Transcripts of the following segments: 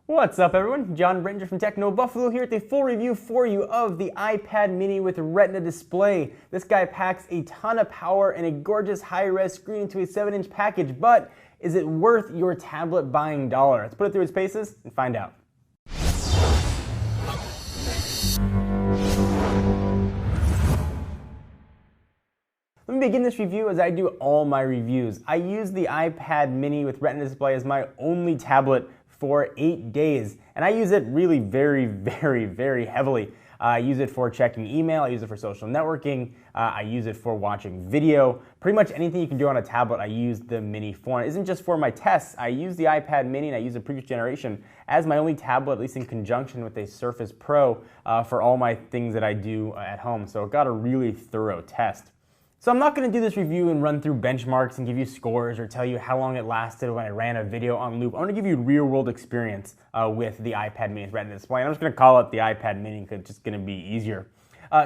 What's up, everyone? John Brittinger from Techno Buffalo here with a full review for you of the iPad mini with Retina display. This guy packs a ton of power and a gorgeous high-res screen into a 7-inch package, but is it worth your tablet buying dollar? Let's put it through its paces and find out. Let me begin this review as I do all my reviews. I use the iPad mini with Retina display as my only tablet for 8 days, and I use it really very heavily. I use it for checking email, I use it for social networking, I use it for watching video. Pretty much anything you can do on a tablet, I use the mini for. It isn't just for my tests. I use the iPad mini and I use the previous generation as my only tablet, at least in conjunction with a Surface Pro, for all my things that I do at home. So it got a really thorough test. So I'm not going to do this review and run through benchmarks and give you scores or tell you how long it lasted when I ran a video on loop. I want to give you a real world experience with the iPad mini's Retina display. And I'm just going to call it the iPad mini because it's just going to be easier.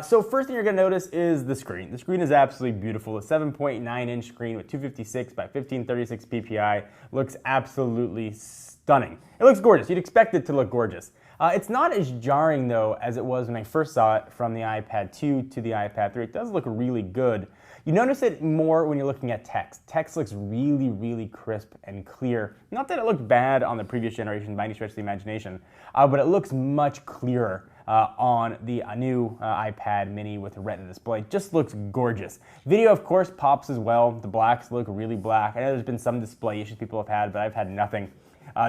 So first thing you're going to notice is the screen. The screen is absolutely beautiful. A 7.9-inch screen with 256 by 1536 ppi looks absolutely stunning. It looks gorgeous. You'd expect it to look gorgeous. It's not as jarring though as it was when I first saw it from the iPad 2 to the iPad 3. It does look really good. You notice it more when you're looking at text. Text looks really crisp and clear. Not that it looked bad on the previous generation by any stretch of the imagination, but it looks much clearer on the new iPad mini with a Retina display. It just looks gorgeous. Video, of course, pops as well. The blacks look really black. I know there's been some display issues people have had, but I've had nothing.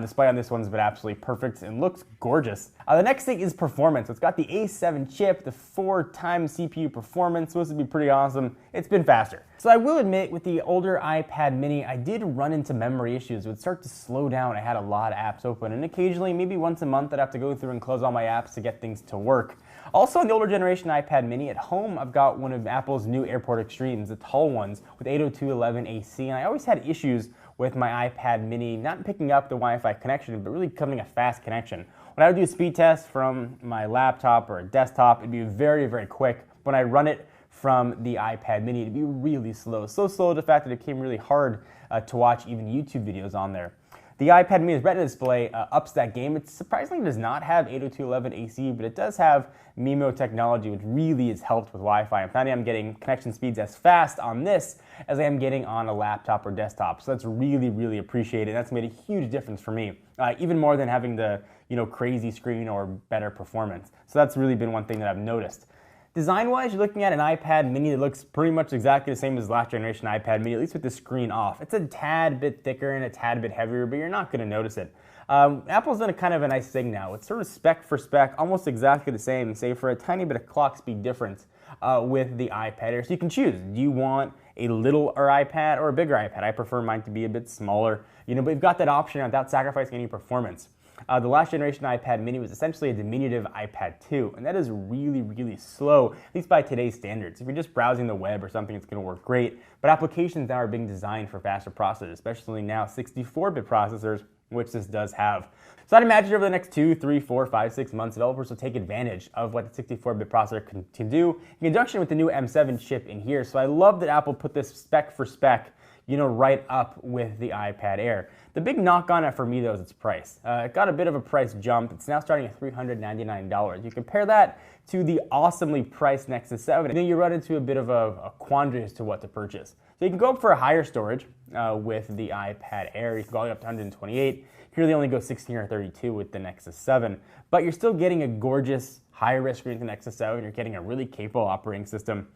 Display on this one's been absolutely perfect and looks gorgeous. The next thing is performance. It's got the A7 chip, the 4x CPU performance, supposed to be pretty awesome. It's been faster. So I will admit, with the older iPad mini, I did run into memory issues. It would start to slow down. I had a lot of apps open, and occasionally, maybe once a month, I'd have to go through and close all my apps to get things to work. Also, on the older generation iPad mini, at home, I've got one of Apple's new AirPort Extremes, the tall ones, with 802.11ac, and I always had issues with my iPad mini not picking up the Wi-Fi connection, but really becoming a fast connection. When I would do a speed test from my laptop or a desktop, it'd be very quick. When I run it from the iPad mini, it'd be really slow. So slow to the fact that it became really hard to watch even YouTube videos on there. The iPad mini's Retina display ups that game. It surprisingly does not have 802.11ac, but it does have MIMO technology, which really has helped with Wi-Fi. I'm finding I'm getting connection speeds as fast on this as I am getting on a laptop or desktop. So that's really appreciated. That's made a huge difference for me, even more than having the crazy screen or better performance. So that's really been one thing that I've noticed. Design-wise, you're looking at an iPad mini that looks pretty much exactly the same as last generation iPad mini, at least with the screen off. It's a tad bit thicker and a tad bit heavier, but you're not going to notice it. Apple's done a kind of a nice thing now. It's sort of spec for spec, almost exactly the same, save for a tiny bit of clock speed difference with the iPad Air. So you can choose. Do you want a littler iPad or a bigger iPad? I prefer mine to be a bit smaller, but you've got that option without sacrificing any performance. The last generation iPad mini was essentially a diminutive iPad 2, and that is really slow, at least by today's standards. If you're just browsing the web or something, it's going to work great, but applications now are being designed for faster processors, especially now 64-bit processors, which this does have. So I'd imagine over the next 2, 3, 4, 5, 6 months, developers will take advantage of what the 64-bit processor can do in conjunction with the new M7 chip in here. So I love that Apple put this spec for spec right up with the iPad Air. The big knock on it for me, though, is its price. It got a bit of a price jump. It's now starting at $399. You compare that to the awesomely priced Nexus 7, and then you run into a bit of a quandary as to what to purchase. So you can go up for a higher storage with the iPad Air. You can go all the way up to 128. Here they only go 16 or 32 with the Nexus 7, but you're still getting a gorgeous high-res screen with the Nexus 7. You're getting a really capable operating system.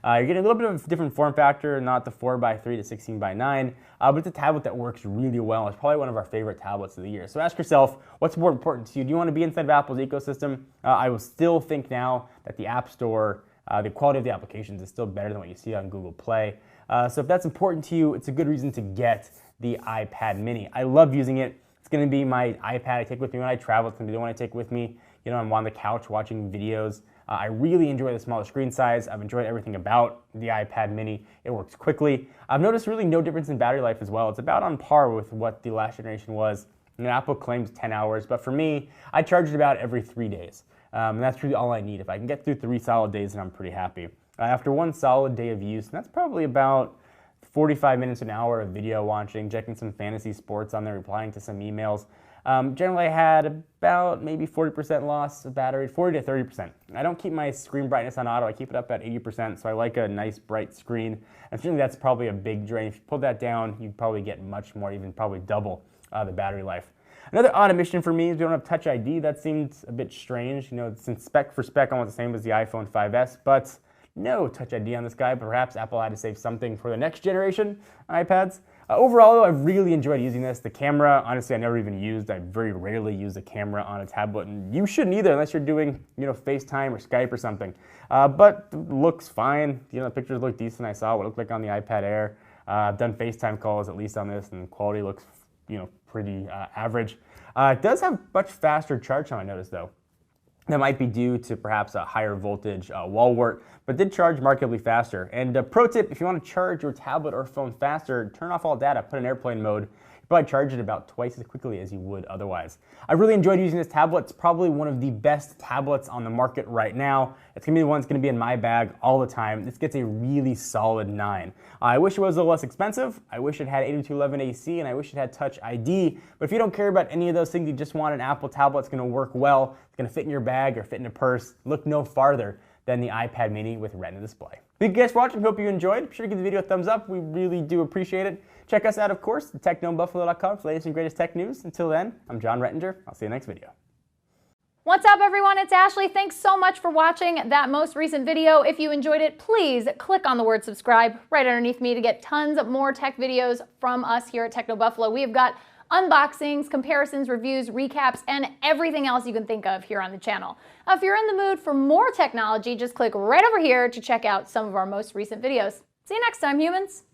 You're getting a little bit of a different form factor, not the 4x3 to 16x9, but it's a tablet that works really well. It's probably one of our favorite tablets of the year. So ask yourself, what's more important to you? Do you want to be inside of Apple's ecosystem? I will still think now that the App Store, the quality of the applications is still better than what you see on Google Play. So if that's important to you, it's a good reason to get the iPad mini. I love using it. It's going to be my iPad I take with me when I travel. It's going to be the one I take with me. I'm on the couch watching videos. I really enjoy the smaller screen size. I've enjoyed everything about the iPad mini. It works quickly. I've noticed really no difference in battery life as well. It's about on par with what the last generation was. Apple claims 10 hours, but for me, I charge it about every 3 days. And that's really all I need. If I can get through 3 solid days, then I'm pretty happy. After one solid day of use, and that's probably about 45 minutes, an hour of video watching, checking some fantasy sports on there, replying to some emails, Generally I had about maybe 40% loss of battery, 40 to 30%. I don't keep my screen brightness on auto, I keep it up at 80%, so I like a nice bright screen. And feeling that's probably a big drain. If you pull that down, you'd probably get much more, even probably double the battery life. Another odd omission for me is we don't have Touch ID. That seems a bit strange. You know, since spec for spec, almost the same as the iPhone 5S, but no Touch ID on this guy. Perhaps Apple had to save something for the next generation iPads. Overall, though, I've really enjoyed using this. The camera, honestly, I never even used. I very rarely use a camera on a tablet, and you shouldn't either unless you're doing, you know, FaceTime or Skype or something. But looks fine. You know, the pictures look decent. I saw what it looked like on the iPad Air. I've done FaceTime calls at least on this, and the quality looks, you know, pretty average. It does have much faster charge time, I noticed, though. That might be due to perhaps a higher voltage wall wart, but did charge markedly faster. And pro tip, if you want to charge your tablet or phone faster, turn off all data, put in airplane mode. You probably charge it about twice as quickly as you would otherwise. I really enjoyed using this tablet. It's probably one of the best tablets on the market right now. It's going to be the one that's going to be in my bag all the time. This gets a really solid 9. I wish it was a little less expensive. I wish it had 8211 AC, and I wish it had Touch ID. But if you don't care about any of those things, you just want an Apple tablet that's going to work well, it's going to fit in your bag or fit in a purse, look no farther than the iPad mini with Retina display. Thank you guys for watching. Hope you enjoyed. Be sure to give the video a thumbs up. We really do appreciate it. Check us out, of course, at techknownbuffalo.com for the latest and greatest tech news. Until then, I'm John Rettinger. I'll see you in the next video. What's up, everyone? It's Ashley. Thanks so much for watching that most recent video. If you enjoyed it, please click on the word subscribe right underneath me to get tons more tech videos from us here at TechnoBuffalo. We have got unboxings, comparisons, reviews, recaps, and everything else you can think of here on the channel. If you're in the mood for more technology, just click right over here to check out some of our most recent videos. See you next time, humans.